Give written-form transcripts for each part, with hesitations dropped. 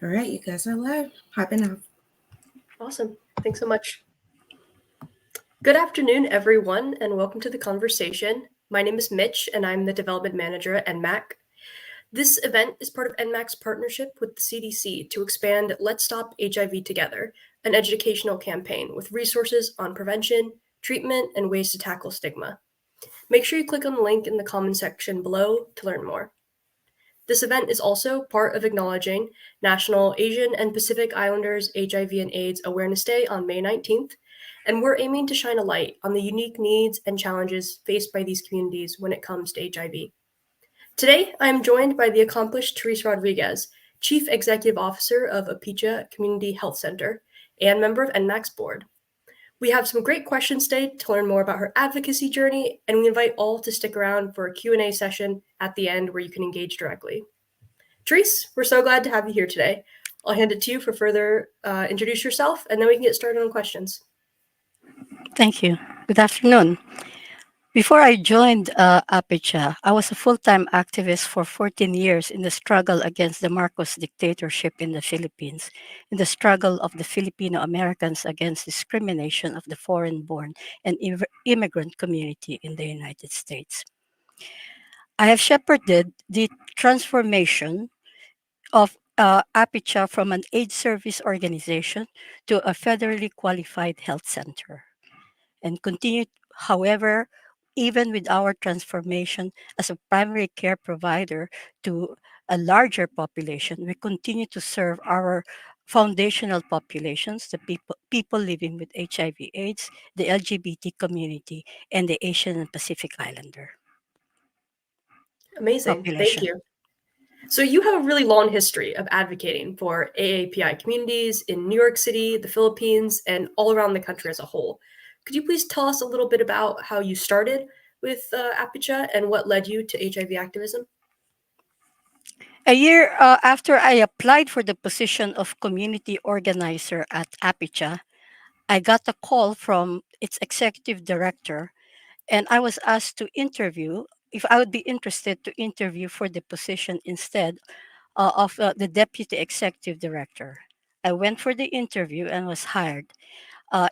All right, you guys are live. Hopping off. Awesome. Thanks so much. Good afternoon, everyone, and welcome to the conversation. My name is Mitch, and I'm the development manager at NMAC. This event is part of NMAC's partnership with the CDC to expand Let's Stop HIV Together, an educational campaign with resources on prevention, treatment, and ways to tackle stigma. Make sure you click on the link in the comment section below to learn more. This event is also part of acknowledging National Asian and Pacific Islanders HIV and AIDS Awareness Day on May 19th, and we're aiming to shine a light on the unique needs and challenges faced by these communities when it comes to HIV. Today, I am joined by the accomplished Therese Rodriguez, Chief Executive Officer of Apicha Community Health Center and member of NMAC's board. We have some great questions today to learn more about her advocacy journey, and we invite all to stick around for a Q&A session at the end where you can engage directly. Therese, we're so glad to have you here today. I'll hand it to you for further introduce yourself, and then we can get started on questions. Thank you. Good afternoon. Before I joined Apicha, I was a full-time activist for 14 years in the struggle against the Marcos dictatorship in the Philippines, in the struggle of the Filipino Americans against discrimination of the foreign-born and immigrant community in the United States. I have shepherded the transformation of Apicha from an aid service organization to a federally qualified health center and continue, however, even with our transformation as a primary care provider to a larger population, we continue to serve our foundational populations, the people living with HIV/AIDS, the LGBT community, and the Asian and Pacific Islander Amazing. Thank population. you. So you have a really long history of advocating for AAPI communities in New York City, the Philippines, and all around the country as a whole. Could you please tell us a little bit about how you started with Apicha and what led you to HIV activism? A year after I applied for the position of community organizer at Apicha, I got a call from its executive director, and I was asked to interview if I would be interested to interview for the position instead of the deputy executive director. I went for the interview and was hired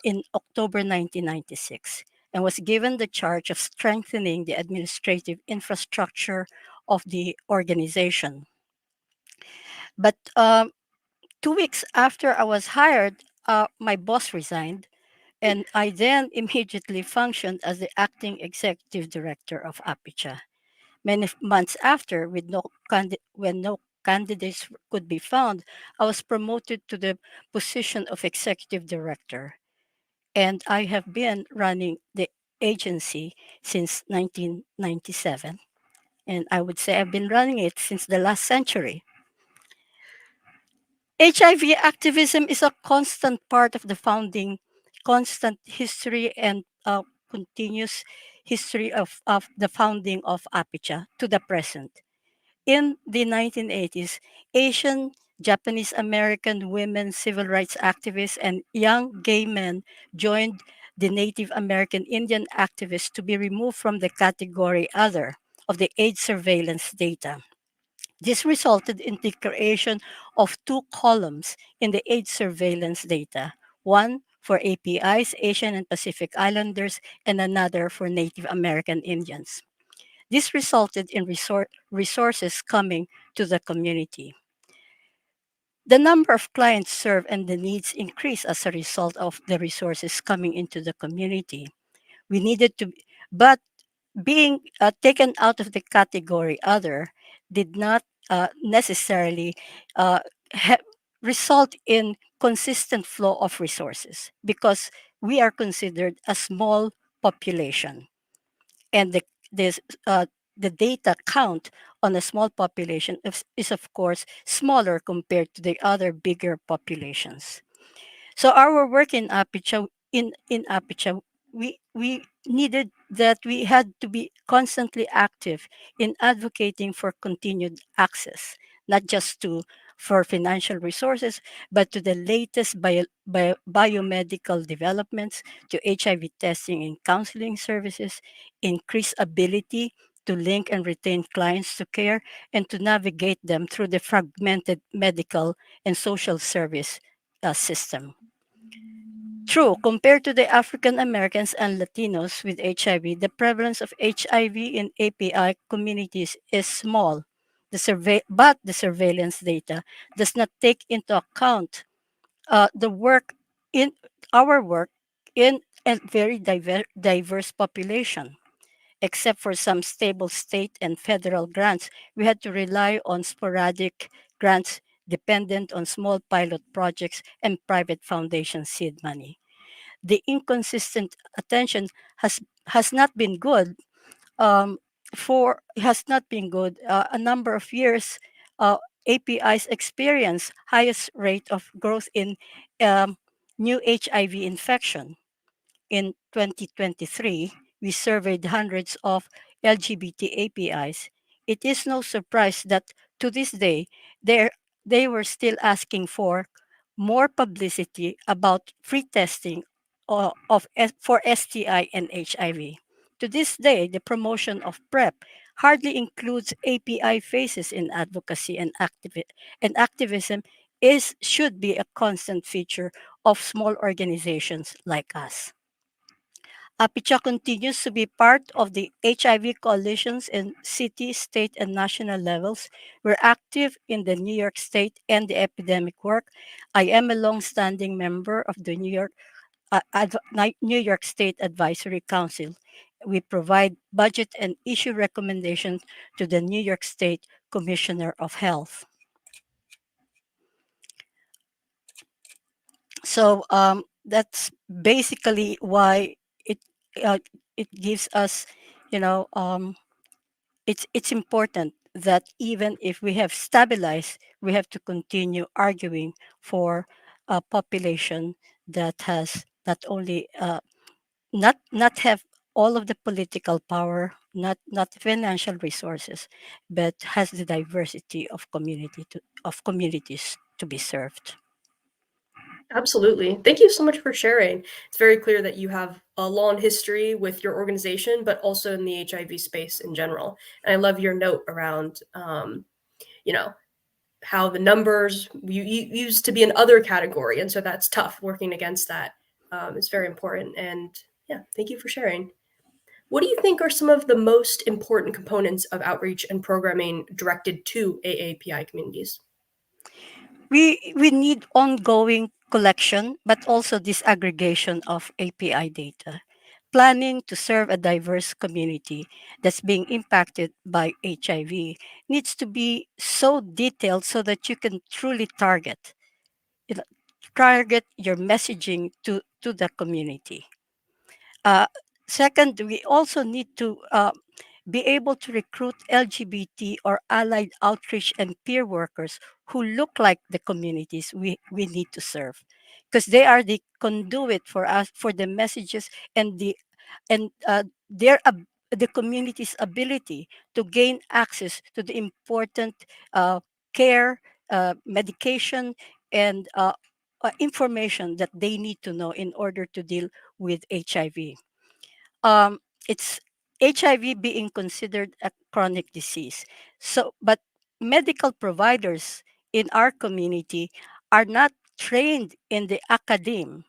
in October 1996 and was given the charge of strengthening the administrative infrastructure of the organization. But 2 weeks after I was hired, my boss resigned, and I then immediately functioned as the acting executive director of Apicha. Many months after, when no candidates could be found, I was promoted to the position of executive director, and I have been running the agency since 1997. And I would say I've been running it since the last century. HIV activism is a constant part of the founding, constant history and continuous history of the founding of Apicha to the present. In the 1980s, Asian, Japanese American women civil rights activists and young gay men joined the Native American Indian activists to be removed from the category other of the AIDS surveillance data. This resulted in the creation of two columns in the AIDS surveillance data, one for APIs, Asian and Pacific Islanders, and another for Native American Indians. This resulted in resources coming to the community. The number of clients served and the needs increased as a result of the resources coming into the community. We needed to, but being taken out of the category other did not necessarily uh, ha- result in consistent flow of resources because we are considered a small population, and this the data count on a small population is of course smaller compared to the other bigger populations. So our work in Apicha, we needed that we had to be constantly active in advocating for continued access, not just to for financial resources, but to the latest biomedical developments, to HIV testing and counseling services, increased ability to link and retain clients to care, and to navigate them through the fragmented medical and social service system. True, compared to the African Americans and Latinos with HIV, the prevalence of HIV in API communities is small. But the surveillance data does not take into account the work in our work in a very diverse population. Except for some stable state and federal grants, we had to rely on sporadic grants dependent on small pilot projects and private foundation seed money. The inconsistent attention has not been good um, for has not been good. A number of years, APIs experience highest rate of growth in um, new HIV infection. In 2023, we surveyed hundreds of LGBT APIs. It is no surprise that to this day, they they were still asking for more publicity about free testing for STI and HIV. To this day, the promotion of PrEP hardly includes API faces in advocacy and activism should be a constant feature of small organizations like us. APICHA continues to be part of the HIV coalitions in city, state, and national levels. We're active in the New York State and the epidemic work. I am a long-standing member of the New York State Advisory Council. We provide budget and issue recommendations to the New York State Commissioner of Health. So that's basically why it uh, it gives us, you know, it's important that even if we have stabilized, we have to continue arguing for a population that has not only not have all of the political power, not financial resources, but has the diversity of communities to be served. Absolutely. Thank you so much for sharing. It's very clear that you have a long history with your organization, but also in the HIV space in general. And I love your note around, you know, how the numbers you used to be an other category, and so that's tough. Working against that is very important. And yeah, thank you for sharing. What do you think are some of the most important components of outreach and programming directed to AAPI communities? We need ongoing collection, but also disaggregation of API data. Planning to serve a diverse community that's being impacted by HIV needs to be so detailed so that you can truly you know, target your messaging to the community. Uh, Second, we also need to be able to recruit LGBT or allied outreach and peer workers who look like the communities we need to serve, because they are the conduit for us for the messages and the community's ability to gain access to the important care, medication, and information that they need to know in order to deal with HIV. um, it's HIV being considered a chronic disease. So, but medical providers in our community are not trained in the academe.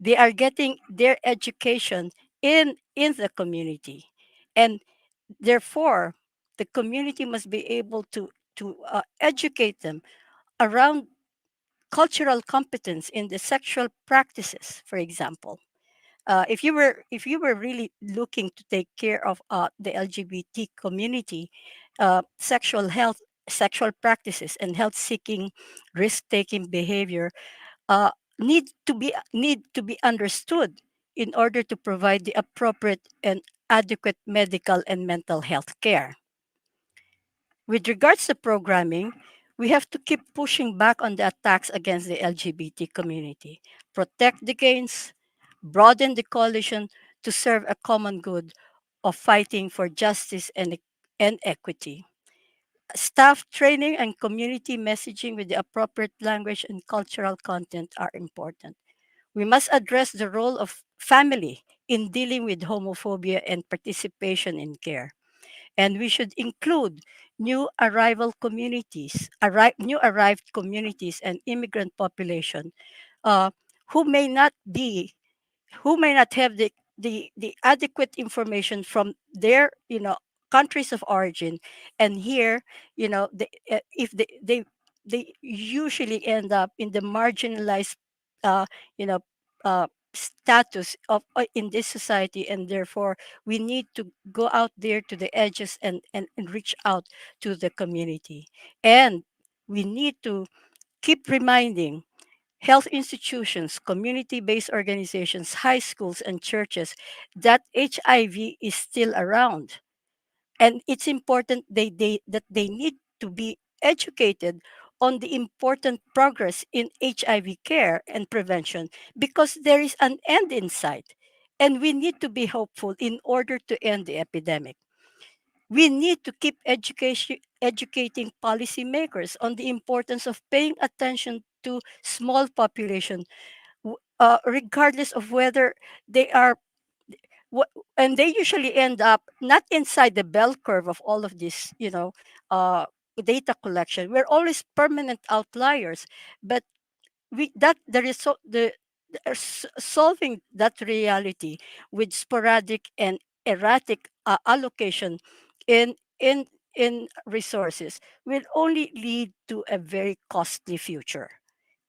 They are getting their education in the community, and therefore, the community must be able to educate them around cultural competence in the sexual practices, for example. If you were really looking to take care of the LGBT community, sexual health, sexual practices, and health seeking, risk taking behavior uh, need to be understood in order to provide the appropriate and adequate medical and mental health care. With regards to programming, we have to keep pushing back on the attacks against the LGBT community, protect the gains, broaden the coalition to serve a common good of fighting for justice and equity. Staff training and community messaging with the appropriate language and cultural content are important. We must address the role of family in dealing with homophobia and participation in care. And we should include new arrived communities and immigrant population uh, who may not be who may not have the adequate information from their countries of origin. And here, if they usually end up in the marginalized uh, you know status of in this society, and therefore we need to go out there to the edges and reach out to the community. And we need to keep reminding health institutions, community based organizations, high schools, and churches that HIV is still around. And it's important that they need to be educated on the important progress in HIV care and prevention, because there is an end in sight. And we need to be hopeful in order to end the epidemic. We need to keep educating policymakers on the importance of paying attention to small population, regardless of whether they are and they usually end up not inside the bell curve of all of this, uh, data collection. We're always permanent outliers, but we that the result the solving that reality with sporadic and erratic allocation in in in resources will only lead to a very costly future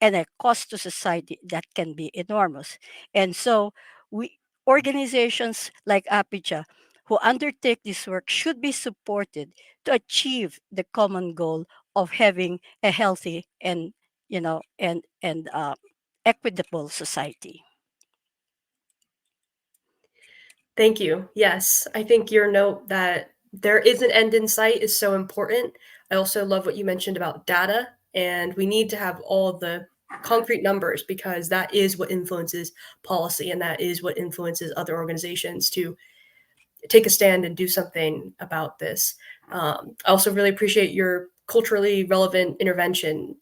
and a cost to society that can be enormous. And so we organizations like Apicha who undertake this work should be supported to achieve the common goal of having a healthy and equitable society. Thank you. Yes, I think your note that there is an end in sight is so important. I also love what you mentioned about data, and we need to have all the concrete numbers because that is what influences policy and that is what influences other organizations to take a stand and do something about this. I also really appreciate your culturally relevant intervention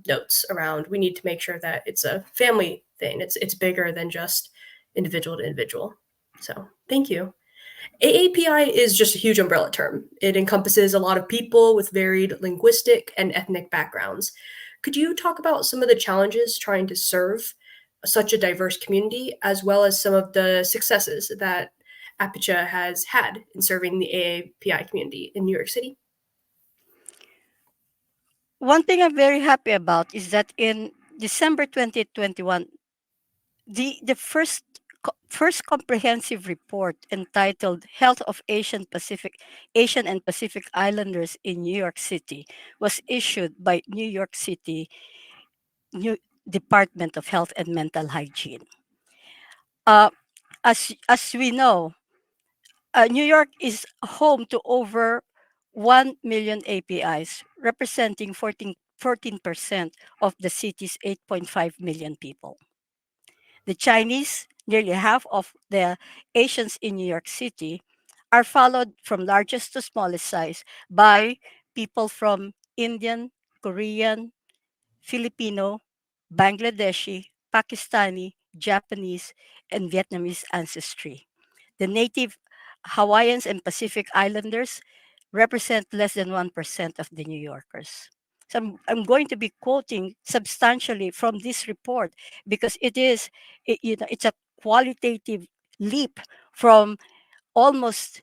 notes around. We need to make sure that it's a family thing. It's bigger than just individual to individual. So thank you. AAPI is just a huge umbrella term. It encompasses a lot of people with varied linguistic and ethnic backgrounds. Could you talk about some of the challenges trying to serve such a diverse community, as well as some of the successes that Apicha has had in serving the AAPI community in New York City? One thing I'm very happy about is that in December 2021, the first comprehensive report entitled Health of Asian and Pacific Islanders in New York City was issued by New York City New Department of Health and Mental Hygiene. Uh, as we know, New York is home to over 1 million APIs, representing 14% of the city's 8.5 million people. The Chinese, nearly half of the Asians in New York City, are followed from largest to smallest size by people from Indian, Korean, Filipino, Bangladeshi, Pakistani, Japanese, and Vietnamese ancestry. The native Hawaiians and Pacific Islanders represent less than 1% of the New Yorkers. So I'm going to be quoting substantially from this report because it's a qualitative leap from almost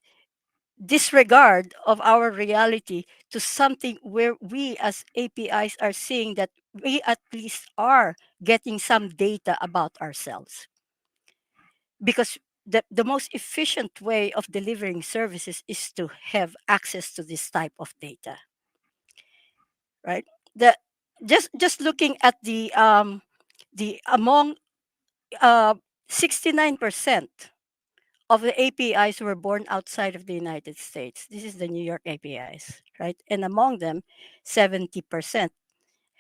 disregard of our reality to something where we as APIs are seeing that we at least are getting some data about ourselves. Because the most efficient way of delivering services is to have access to this type of data, right? The just looking at the among 69% of the APIs were born outside of the United States. This is the New York APIs, right? And among them, 70%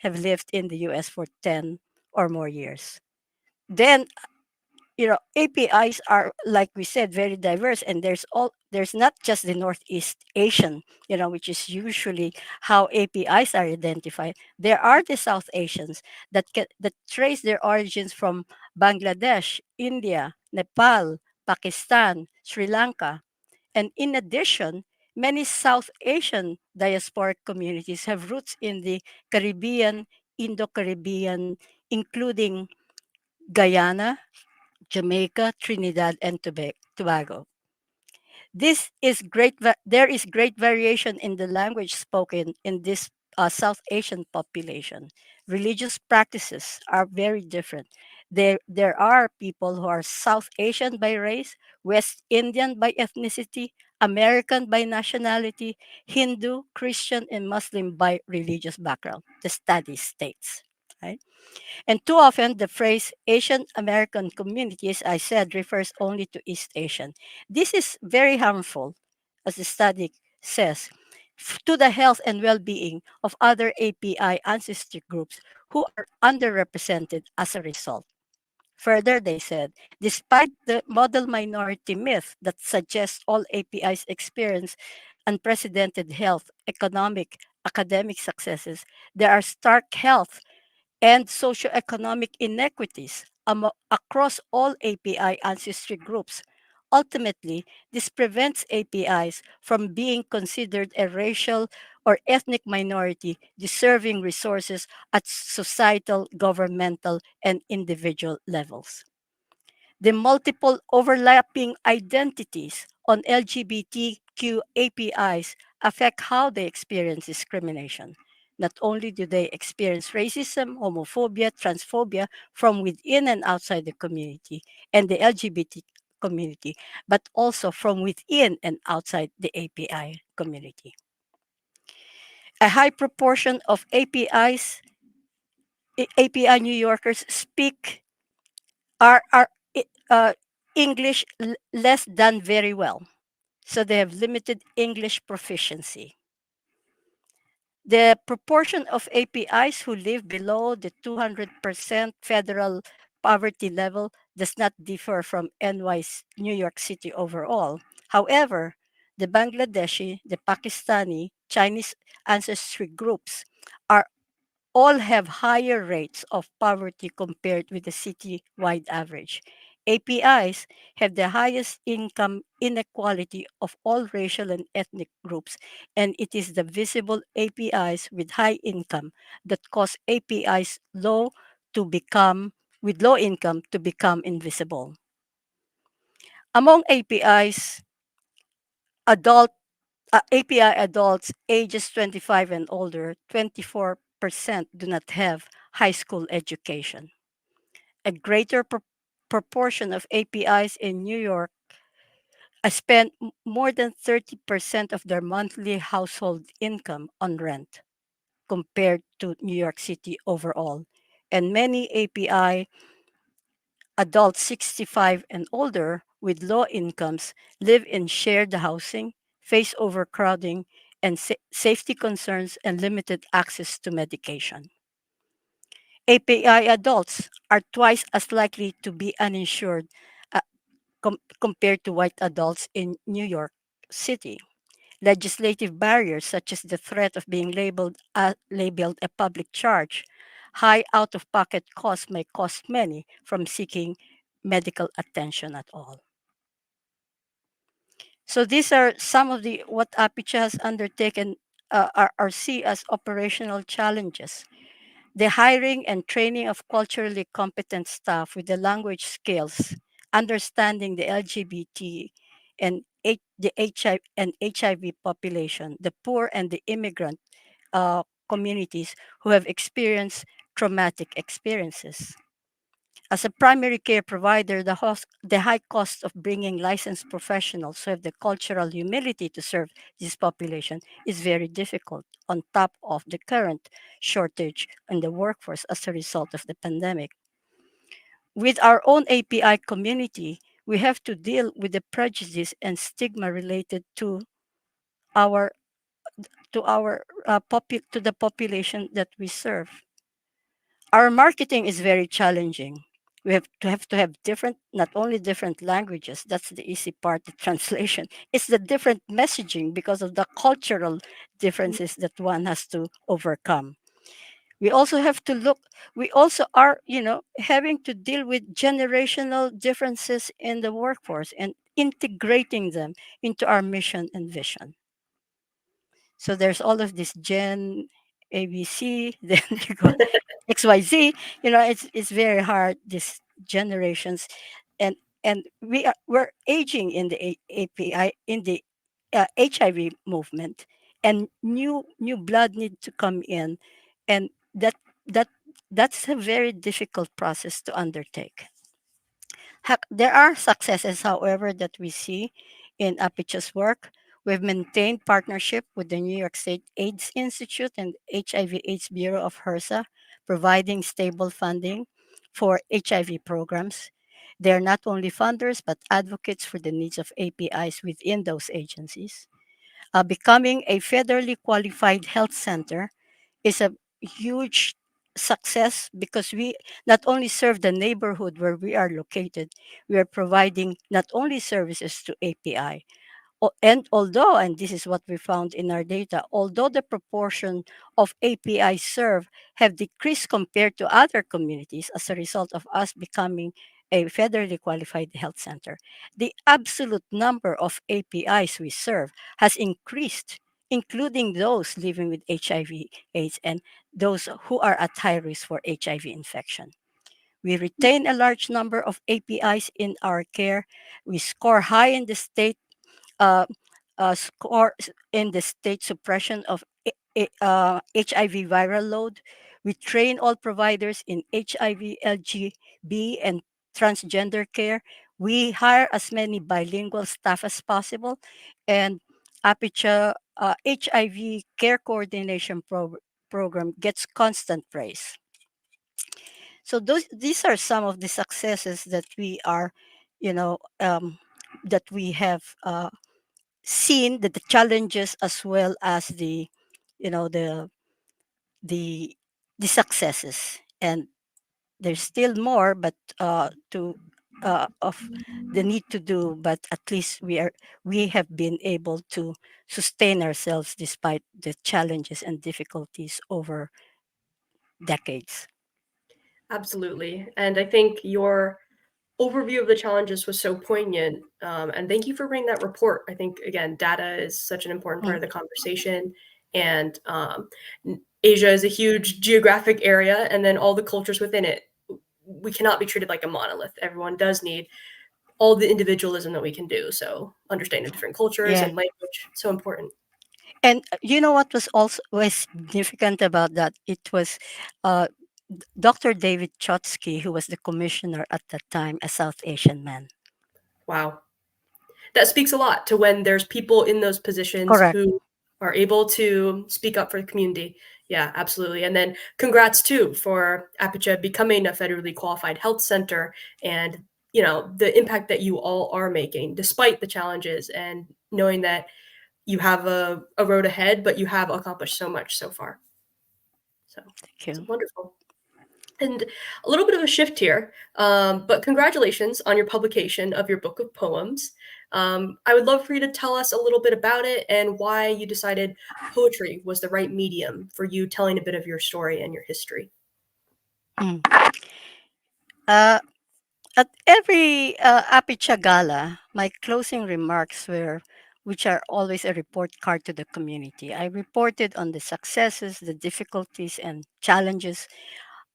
have lived in the US for 10 or more years. Then, APIs are, like we said, very diverse, and there's not just the Northeast Asian, which is usually how APIs are identified. There are the South Asians that trace their origins from Bangladesh, India, Nepal, Pakistan, Sri Lanka. And in addition, Many South Asian diasporic communities have roots in the Caribbean, Indo-Caribbean, including Guyana, Jamaica, Trinidad, and Tobago. There is great variation in the language spoken in this South Asian population. Religious practices are very different. There are people who are South Asian by race, West Indian by ethnicity, American by nationality, Hindu, Christian, and Muslim by religious background. The study states. Right? And too often, the phrase Asian American community, as I said, refers only to East Asian. This is very harmful, as the study says, to the health and well being of other API ancestry groups who are underrepresented as a result. Further, they said, despite the model minority myth that suggests all APIs experience unprecedented health, economic, academic successes, there are stark health and socioeconomic inequities across all API ancestry groups. Ultimately, this prevents APIs from being considered a racial or ethnic minority deserving resources at societal, governmental, and individual levels. The multiple overlapping identities on LGBTQ APIs affect how they experience discrimination. Not only do they experience racism, homophobia, transphobia from within and outside the community and the LGBT community, but also from within and outside the API community. A high proportion of API New Yorkers speak are English less than very well. So they have limited English proficiency. The proportion of APIs who live below the 200% federal poverty level does not differ from New York City overall. However, the Bangladeshi, the Pakistani, Chinese ancestry groups are all have higher rates of poverty compared with the city-wide average. APIs have the highest income inequality of all racial and ethnic groups, and it is the visible APIs with high income that cause APIs with low income to become invisible. Among adult API adults ages 25 and older, 24% do not have high school education. A greater proportion of APIs in New York spend more than 30% of their monthly household income on rent compared to New York City overall. And many API adults 65 and older with low incomes live in shared housing, face overcrowding, and safety concerns and limited access to medication. API adults are twice as likely to be uninsured uh, compared to white adults in New York City. Legislative barriers such as the threat of being labeled a public charge, high out-of-pocket costs may cost many from seeking medical attention at all. So these are some of the what APICHA has undertaken are see as operational challenges. The hiring and training of culturally competent staff with the language skills, understanding the LGBT and the HIV population, the poor and the immigrant communities who have experienced traumatic experiences. As a primary care provider, the high cost of bringing licensed professionals who have the cultural humility to serve this population is very difficult, on top of the current shortage in the workforce as a result of the pandemic. With our own API community, we have to deal with the prejudice and stigma related our to the population that we serve. Our marketing is very challenging. We have different, not only different languages, that's the easy part, the translation. It's the different messaging because of the cultural differences that one has to overcome. We also have to look, we also are, having to deal with generational differences in the workforce and integrating them into our mission and vision. So there's all of this Gen ABC, then you go XYZ. It's very hard. These generations, and we're aging in the API in the HIV movement, and new blood need to come in, and that that's a very difficult process to undertake. There are successes, however, that we see in Apicha's work. We've maintained partnership with the New York State AIDS Institute and HIV/AIDS Bureau of HRSA, providing stable funding for HIV programs. They're not only funders but advocates for the needs of APIs within those agencies. Becoming a federally qualified health center is a huge success because we not only serve the neighborhood where we are located, we are providing not only services to API, and although, and this is what we found in our data, although the proportion of API served have decreased compared to other communities as a result of us becoming a federally qualified health center, the absolute number of APIs we serve has increased, including those living with HIV, AIDS, and those who are at high risk for HIV infection. We retain a large number of APIs in our care. We score high in the state uh, score in the state suppression of HIV viral load. We train all providers in HIV, LGB, and transgender care. We hire as many bilingual staff as possible, and Apicha HIV care coordination program gets constant praise. So these are some of the successes that we are, you know, that we have seen, the challenges as well as you know the the successes, and there's still more, but to of the need to do, but at least we have been able to sustain ourselves despite the challenges and difficulties over decades. Absolutely. And I think your overview of the challenges was so poignant. And thank you for bringing that report. I think, again, data is such an important part Mm, of the conversation. And Asia is a huge geographic area, and then all the cultures within it. We cannot be treated like a monolith. Everyone does need all the individualism that we can do. So, understanding different cultures yeah. and language, so important. And you know what was also was significant about that? It was uh, Dr. David Chotsky, who was the commissioner at that time, a South Asian man. Wow. That speaks a lot to when there's people in those positions Correct. who are able to speak up for the community. Yeah, absolutely. And then congrats too for Apicha becoming a federally qualified health center, and the impact that you all are making despite the challenges, and knowing that you have a road ahead, but you have accomplished so much so far. So Thank it's you. wonderful. And a little bit of a shift here, but congratulations on your publication of your book of poems. I would love for you to tell us a little bit about it and why you decided poetry was the right medium for you telling a bit of your story and your history. Mm. Uh, at every Apicha Gala, my closing remarks were, which are always a report card to the community. I reported on the successes, the difficulties, and challenges.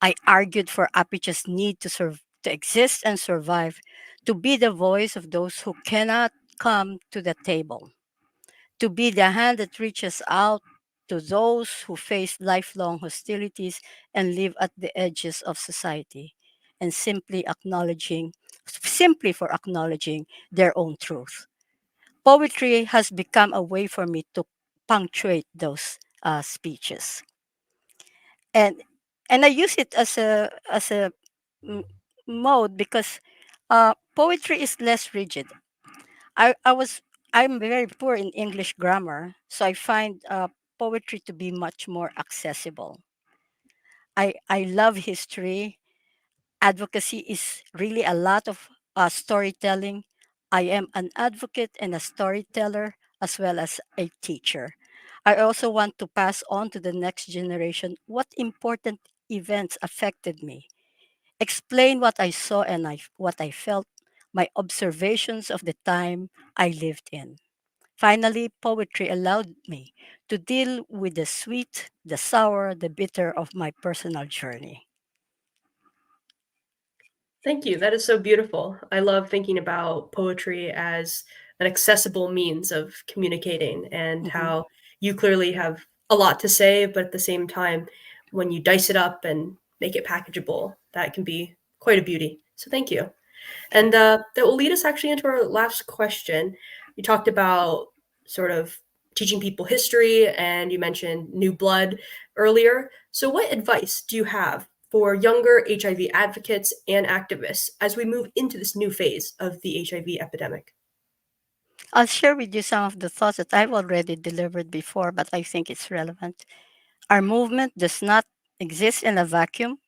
I argued for Apicha's need to exist and survive, to be the voice of those who cannot come to the table, to be the hand that reaches out to those who face lifelong hostilities and live at the edges of society, and simply for acknowledging their own truth. Poetry has become a way for me to punctuate those speeches, and I use it as a m- mode because poetry is less rigid. I was I'm very poor in English grammar, so I find poetry to be much more accessible. I love history. Advocacy is really a lot of storytelling. I am an advocate and a storyteller as well as a teacher. I also want to pass on to the next generation what important events affected me, explain what I saw and what I felt, my observations of the time I lived in. Finally, poetry allowed me to deal with the sweet, the sour, the bitter of my personal journey. Thank you. That is so beautiful. I love thinking about poetry as an accessible means of communicating and Mhm. how you clearly have a lot to say, but at the same time, when you dice it up and make it packageable, that can be quite a beauty. So thank you. And that will lead us actually into our last question. You talked about sort of teaching people history and you mentioned new blood earlier. So, what advice do you have for younger HIV advocates and activists as we move into this new phase of the HIV epidemic? I'll share with you some of the thoughts that I've already delivered before, but I think it's relevant. Our movement does not exist in a vacuum.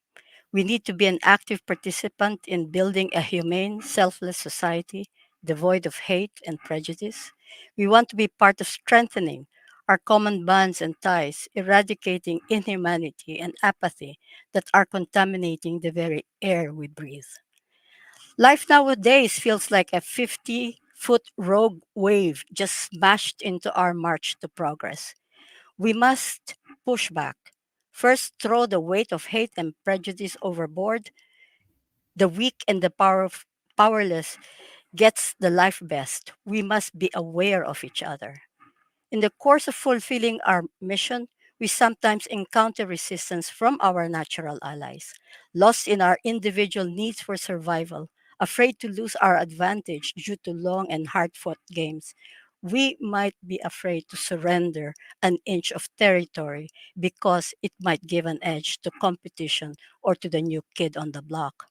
We need to be an active participant in building a humane, selfless society devoid of hate and prejudice. We want to be part of strengthening our common bonds and ties, eradicating inhumanity and apathy that are contaminating the very air we breathe. Life nowadays feels like a 50-foot rogue wave just smashed into our march to progress. We must push back. First, throw the weight of hate and prejudice overboard. The weak and the powerless gets the life best. We must be aware of each other. In the course of fulfilling our mission, we sometimes encounter resistance from our natural allies, lost in our individual needs for survival, afraid to lose our advantage due to long and hard fought games. We might be afraid to surrender an inch of territory because it might give an edge to competition or to the new kid on the block.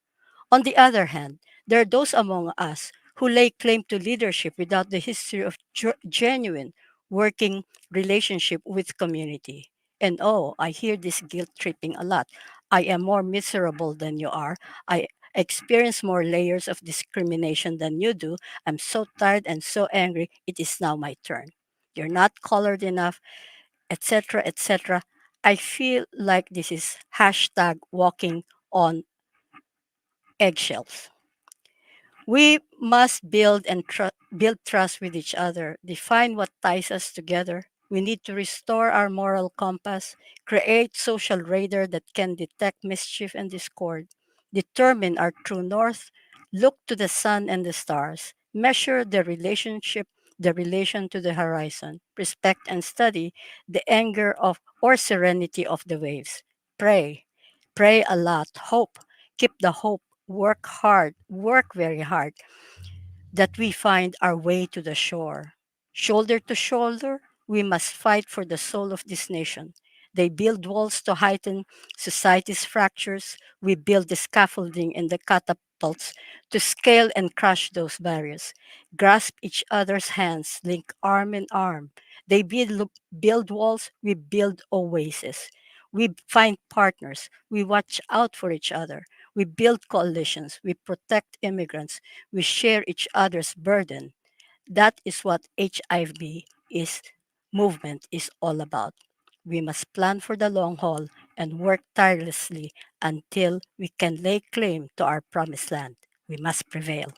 On the other hand, there are those among us who lay claim to leadership without the history of genuine working relationship with community. And oh, I hear this guilt tripping a lot. I am more miserable than you are. I experience more layers of discrimination than you do. I'm so tired and so angry. It is now my turn. You're not colored enough, etc., etc. I feel like this is hashtag walking on eggshells. We must build trust with each other, define what ties us together. We need to restore our moral compass, create social radar that can detect mischief and discord, determine our true north, look to the sun and the stars, measure the relation to the horizon, respect and study the anger of or serenity of the waves. Pray, pray a lot, hope, keep the hope, work hard, work very hard, that we find our way to the shore. Shoulder to shoulder, we must fight for the soul of this nation. They build walls to heighten society's fractures. We build the scaffolding and the catapults to scale and crush those barriers. Grasp each other's hands, link arm in arm. They build walls, we build oases. We find partners, we watch out for each other. We build coalitions, we protect immigrants, we share each other's burden. That is what HIV is movement is all about. We must plan for the long haul and work tirelessly until we can lay claim to our promised land. We must prevail.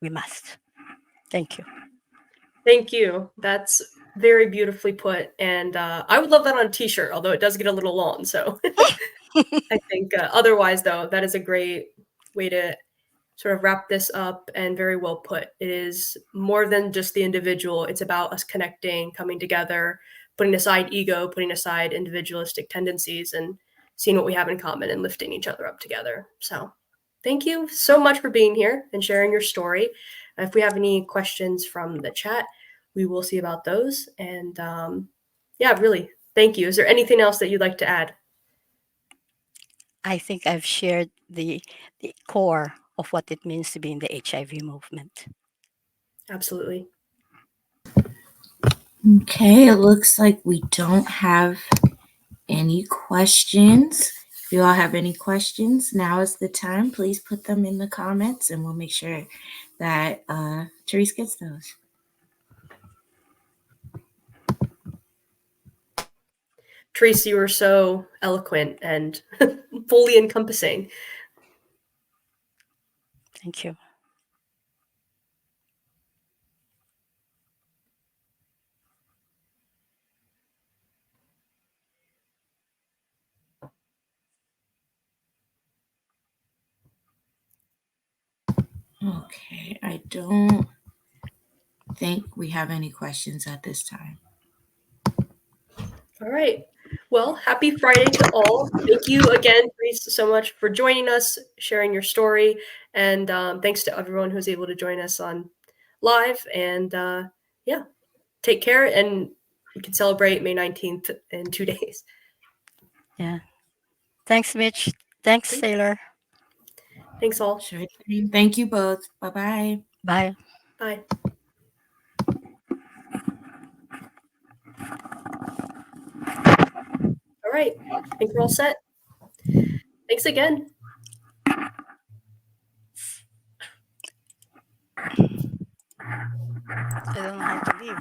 We must. Thank you. Thank you. That's very beautifully put. And I would love that on a t shirt, although it does get a little long. So I think otherwise, though, that is a great way to sort of wrap this up and very well put. It is more than just the individual, it's about us connecting, coming together, putting aside ego, putting aside individualistic tendencies, and seeing what we have in common and lifting each other up together. So, thank you so much for being here and sharing your story. If we have any questions from the chat, we will see about those. And yeah, really, thank you. Is there anything else that you'd like to add? I think I've shared the core of what it means to be in the HIV movement. Absolutely. Okay, it looks like we don't have any questions. If you all have any questions, now is the time. Please put them in the comments and we'll make sure that Therese gets those. Tracy, you were so eloquent and fully encompassing. Thank you. Okay, I don't think we have any questions at this time. All right. Well, happy Friday to all. Thank you again, Grace, so much for joining us, sharing your story, and thanks to everyone who's able to join us on live. And yeah, take care, and we can celebrate May 19th in 2 days. Yeah. Thanks, Mitch. Thanks, Thanks. Taylor. Thanks all. Sure thing. Thank you both. Bye-bye. Bye. Bye. All right. I think we're all set. Thanks again. I don't know how to leave.